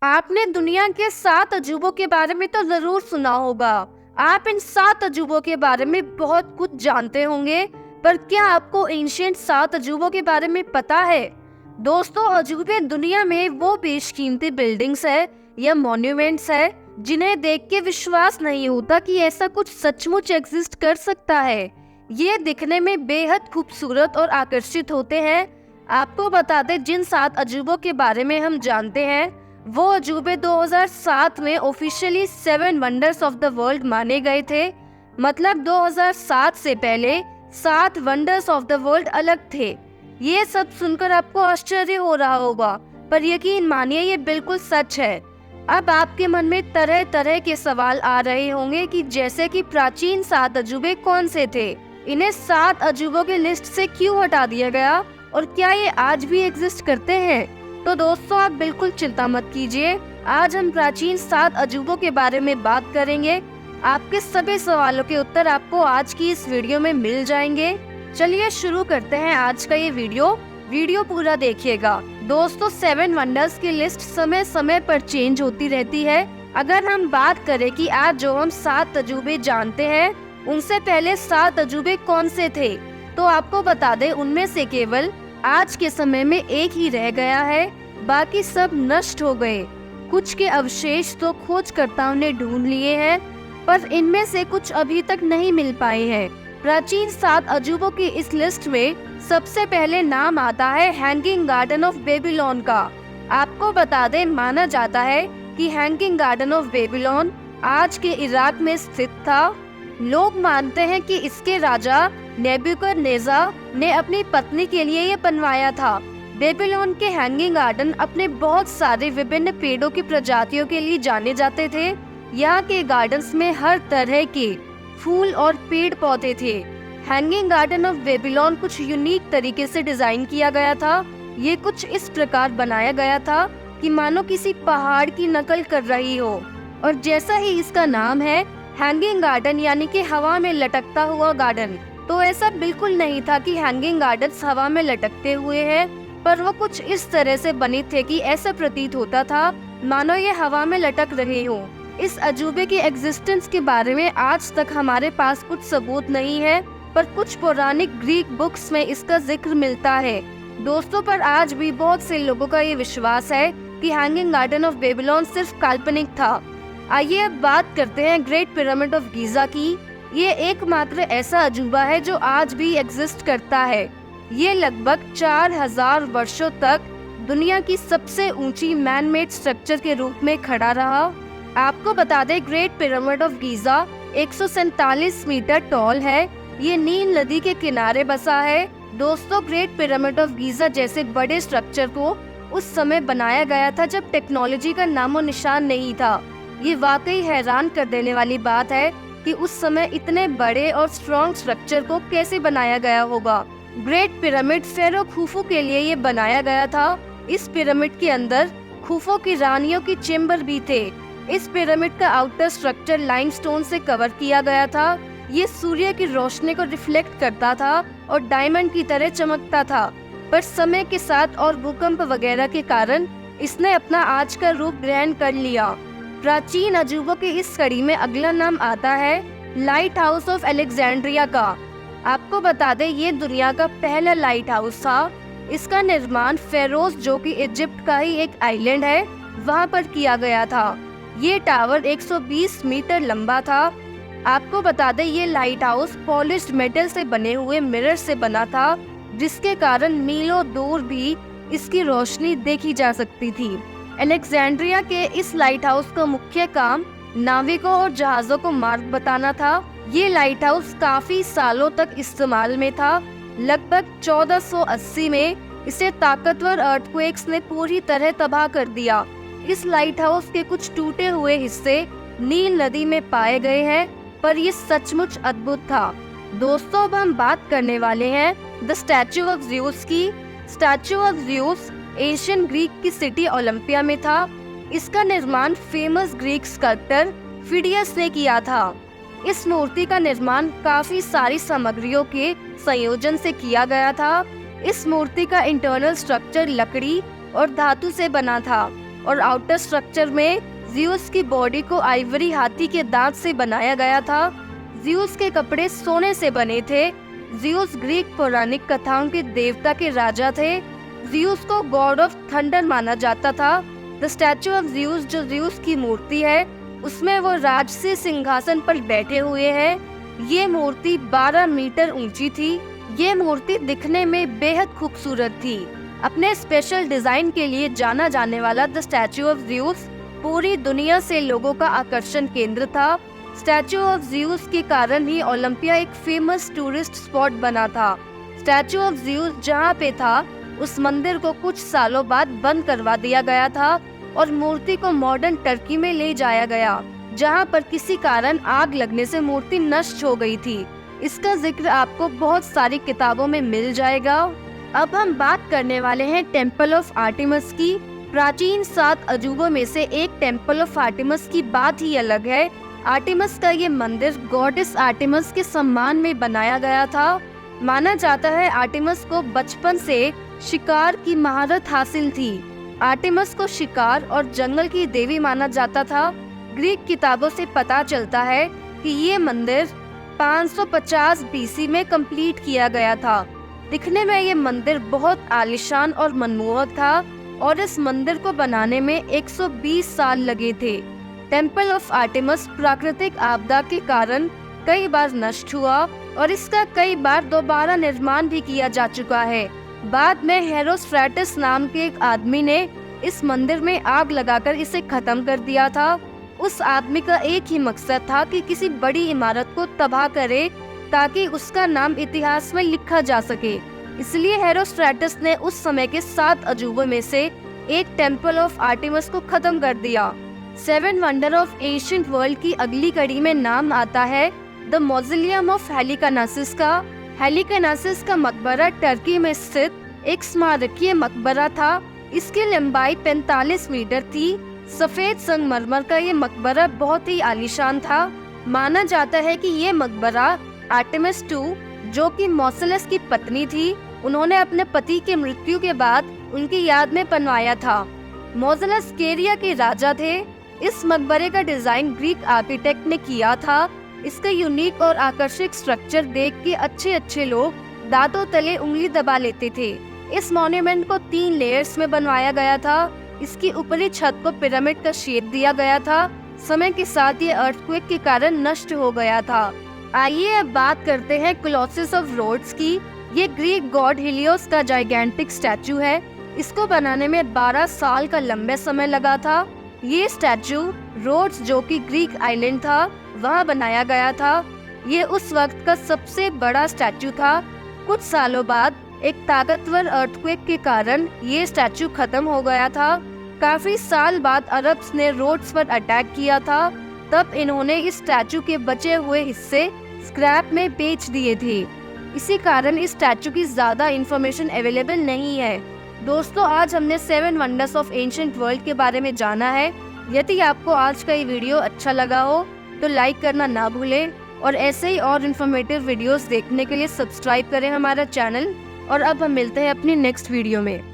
आपने दुनिया के 7 अजूबों के बारे में तो जरूर सुना होगा। आप इन 7 अजूबों के बारे में बहुत कुछ जानते होंगे, पर क्या आपको एंशिएंट 7 अजूबों के बारे में पता है? दोस्तों, अजूबे दुनिया में वो बेशकीमती बिल्डिंग्स है या मॉन्यूमेंट्स है जिन्हें देख के विश्वास नहीं होता कि ऐसा कुछ सचमुच एग्जिस्ट कर सकता है। ये दिखने में बेहद खूबसूरत और आकर्षित होते हैं। आपको बता दें, जिन 7 अजूबों के बारे में हम जानते हैं वो अजूबे 2007 में officially 7 wonders of the world माने गए थे। मतलब 2007 से पहले 7 वंडर्स ऑफ द वर्ल्ड अलग थे। ये सब सुनकर आपको आश्चर्य हो रहा होगा, पर यकीन मानिए ये बिल्कुल सच है। अब आपके मन में तरह तरह के सवाल आ रहे होंगे कि जैसे कि प्राचीन 7 अजूबे कौन से थे, इन्हें 7 अजूबों के लिस्ट से क्यों हटा दिया गया और क्या ये आज भी एग्जिस्ट करते हैं? तो दोस्तों, आप बिल्कुल चिंता मत कीजिए। आज हम प्राचीन 7 अजूबों के बारे में बात करेंगे। आपके सभी सवालों के उत्तर आपको आज की इस वीडियो में मिल जाएंगे। चलिए शुरू करते हैं आज का ये वीडियो पूरा देखिएगा। दोस्तों, 7 वंडर्स की लिस्ट समय समय पर चेंज होती रहती है। अगर हम बात करें कि आज जो हम 7 अजूबे जानते हैं, उनसे पहले 7 अजूबे कौन से थे, तो आपको बता दें उनमें से केवल आज के समय में एक ही रह गया है, बाकी सब नष्ट हो गए। कुछ के अवशेष तो खोजकर्ताओं ने ढूंढ लिए हैं, पर इनमें से कुछ अभी तक नहीं मिल पाए हैं। प्राचीन 7 अजूबों की इस लिस्ट में सबसे पहले नाम आता है हैंगिंग गार्डन ऑफ बेबीलोन का। आपको बता दें, माना जाता है कि हैंगिंग गार्डन ऑफ बेबीलोन आज के इराक में स्थित था। लोग मानते हैं कि इसके राजा नेबुकदनेस्सर ने अपनी पत्नी के लिए ये बनवाया था। बेबीलोन के हैंगिंग गार्डन अपने बहुत सारे विभिन्न पेड़ों की प्रजातियों के लिए जाने जाते थे। यहाँ के गार्डन्स में हर तरह के फूल और पेड़ पौधे थे। हैंगिंग गार्डन ऑफ बेबीलोन कुछ यूनिक तरीके से डिजाइन किया गया था। ये कुछ इस प्रकार बनाया गया था कि मानो किसी पहाड़ की नकल कर रही हो। और जैसा ही इसका नाम है हैंगिंग गार्डन, यानी कि हवा में लटकता हुआ गार्डन, तो ऐसा बिल्कुल नहीं था कि हैंगिंग गार्डन्स हवा में लटकते हुए हैं, पर वो कुछ इस तरह से बने थे कि ऐसा प्रतीत होता था मानो ये हवा में लटक रहे हो। इस अजूबे की एग्जिस्टेंस के बारे में आज तक हमारे पास कुछ सबूत नहीं है, पर कुछ पौराणिक ग्रीक बुक्स में इसका जिक्र मिलता है। दोस्तों, पर आज भी बहुत से लोगों का ये विश्वास है कि हैंगिंग गार्डन ऑफ बेबीलोन सिर्फ काल्पनिक था। आइए अब बात करते हैं ग्रेट पिरामिड ऑफ गीजा की। ये एकमात्र ऐसा अजूबा है जो आज भी एग्जिस्ट करता है। ये लगभग 4000 वर्षों तक दुनिया की सबसे ऊंची मैन-मेड स्ट्रक्चर के रूप में खड़ा रहा। आपको बता दें, great pyramid of Giza 147 metre tall है। ये नील नदी के किनारे बसा है। दोस्तों, ग्रेट पिरामिड ऑफ गीजा जैसे बड़े स्ट्रक्चर को उस समय बनाया गया था जब टेक्नोलॉजी का नामो निशान नहीं था। ये वाकई हैरान कर देने वाली बात है कि उस समय इतने बड़े और स्ट्रॉन्ग स्ट्रक्चर को कैसे बनाया गया होगा। ग्रेट पिरामिड फेरो खुफू के लिए ये बनाया गया था। इस पिरामिड के अंदर खुफू की रानियों की चेम्बर भी थे। इस पिरामिड का आउटर स्ट्रक्चर लाइमस्टोन से कवर किया गया था। ये सूर्य की रोशनी को रिफ्लेक्ट करता था और डायमंड की तरह चमकता था, पर समय के साथ और भूकंप वगैरह के कारण इसने अपना आज का रूप ग्रहण कर लिया। प्राचीन अजूबों की इस कड़ी में अगला नाम आता है लाइट हाउस ऑफ अलेक्जेंड्रिया का। आपको बता दें, ये दुनिया का पहला लाइट हाउस था। इसका निर्माण फेरोज, जो कि इजिप्ट का ही एक आइलैंड है, वहां पर किया गया था। ये टावर 120 मीटर लंबा था। आपको बता दें, ये लाइट हाउस पॉलिश्ड मेटल से बने हुए मिरर से बना था, जिसके कारण मीलों दूर भी इसकी रोशनी देखी जा सकती थी। अलेक्जेंड्रिया के इस लाइट हाउस का मुख्य काम नाविकों और जहाजों को मार्ग बताना था। ये लाइट हाउस काफी सालों तक इस्तेमाल में था। लगभग 1480 में इसे ताकतवर अर्थक्वेक्स ने पूरी तरह तबाह कर दिया। इस लाइट हाउस के कुछ टूटे हुए हिस्से नील नदी में पाए गए हैं, पर ये सचमुच अद्भुत था। दोस्तों, अब हम बात करने वाले हैं द स्टैचू ऑफ ज़्यूस की। Statue of Zeus Asian Greek की सिटी ओलंपिया में था। इसका निर्माण फेमस ग्रीक स्कल्पटर फिडियस ने किया था। इस मूर्ति का निर्माण काफी सारी सामग्रियों के संयोजन से किया गया था। इस मूर्ति का इंटरनल स्ट्रक्चर लकड़ी और धातु से बना था। और आउटर स्ट्रक्चर में ज़्यूस की बॉडी को आइवरी हाथी के दांत से बनाया गया था। ज़्यूस के कपड़े सोने से बने थे। ज़्यूस ग्रीक पौराणिक कथाओं के देवता के राजा थे। ज़्यूस को गॉड ऑफ थंडर माना जाता था। द स्टैचू ऑफ ज़्यूस, जो ज़्यूस की मूर्ति है, उसमें वो राजसी सिंहासन पर बैठे हुए हैं। ये मूर्ति 12 मीटर ऊंची थी। ये मूर्ति दिखने में बेहद खूबसूरत थी। अपने स्पेशल डिजाइन के लिए जाना जाने वाला द स्टैचू ऑफ ज़्यूस पूरी दुनिया से लोगों का आकर्षण केंद्र था। स्टैचू ऑफ ज़्यूस के कारण ही ओलंपिया एक फेमस टूरिस्ट स्पॉट बना था। स्टैचू ऑफ ज़्यूस जहाँ पे था, उस मंदिर को कुछ सालों बाद बंद करवा दिया गया था और मूर्ति को मॉडर्न टर्की में ले जाया गया, जहाँ पर किसी कारण आग लगने से मूर्ति नष्ट हो गई थी। इसका जिक्र आपको बहुत सारी किताबों में मिल जाएगा। अब हम बात करने वाले हैं टेम्पल ऑफ आर्टेमिस की। प्राचीन 7 अजूबों में से एक टेम्पल ऑफ आर्टेमिस की बात ही अलग है। आर्टेमिस का ये मंदिर गॉडेस आर्टेमिस के सम्मान में बनाया गया था। माना जाता है आर्टेमिस को बचपन से शिकार की महारत हासिल थी। आर्टेमिस को शिकार और जंगल की देवी माना जाता था। ग्रीक किताबों से पता चलता है कि ये मंदिर 550 बीसी में कंप्लीट किया गया था। दिखने में ये मंदिर बहुत आलीशान और मनमोहक था और इस मंदिर को बनाने में 120 साल लगे थे। टेम्पल ऑफ आर्टेमिस प्राकृतिक आपदा के कारण कई बार नष्ट हुआ और इसका कई बार दोबारा निर्माण भी किया जा चुका है। बाद में हेरोस्ट्रैटस नाम के एक आदमी ने इस मंदिर में आग लगाकर इसे खत्म कर दिया था। उस आदमी का एक ही मकसद था कि किसी बड़ी इमारत को तबाह करे ताकि उसका नाम इतिहास में लिखा जा सके। इसलिए हेरोस्ट्रैटस ने उस समय के 7 अजूबों में से एक टेम्पल ऑफ आर्टेमिस को खत्म कर दिया। 7 वंडर ऑफ एंशिएंट वर्ल्ड की अगली कड़ी में नाम आता है द मौज़ोलियम ऑफ हेलिकार्नासिस का। हेलिकार्नासिस का मकबरा टर्की में स्थित एक स्मारकीय मकबरा था। इसकी लंबाई 45 मीटर थी। सफेद संगमरमर का ये मकबरा बहुत ही आलीशान था। माना जाता है कि ये मकबरा आर्टेमिस II, जो कि मौसलस की पत्नी थी, उन्होंने अपने पति की मृत्यु के बाद उनकी याद में बनवाया था। मौसलस केरिया के राजा थे। इस मकबरे का डिजाइन ग्रीक आर्किटेक्ट ने किया था। इसका यूनिक और आकर्षक स्ट्रक्चर देख के अच्छे लोग दांतों तले उंगली दबा लेते थे। इस मॉन्यूमेंट को 3 लेयर्स में बनवाया गया था। इसकी ऊपरी छत को पिरामिड का शेप दिया गया था। समय के साथ ये अर्थक्वेक के कारण नष्ट हो गया था। आइए अब बात करते हैं कोलोसस ऑफ रोड्स की। ये ग्रीक गॉड हीलियोस का जाइगेंटिक स्टैचू है। इसको बनाने में 12 साल का लंबे समय लगा था। ये स्टैचू रोड्स, जो कि ग्रीक आइलैंड था, वहाँ बनाया गया था। ये उस वक्त का सबसे बड़ा स्टैचू था। कुछ सालों बाद एक ताकतवर अर्थक्वेक के कारण ये स्टैचू खत्म हो गया था। काफी साल बाद अरब्स ने रोड्स पर अटैक किया था। तब इन्होंने इस स्टैचू के बचे हुए हिस्से स्क्रैप में बेच दिए थे। इसी कारण इस स्टैचू की ज्यादा इंफॉर्मेशन अवेलेबल नहीं है। दोस्तों, आज हमने 7 वंडर्स ऑफ एंशिएंट वर्ल्ड के बारे में जाना है। यदि आपको आज का ये वीडियो अच्छा लगा हो तो लाइक करना ना भूलें और ऐसे ही और इन्फॉर्मेटिव वीडियोस देखने के लिए सब्सक्राइब करें हमारा चैनल। और अब हम मिलते हैं अपनी नेक्स्ट वीडियो में।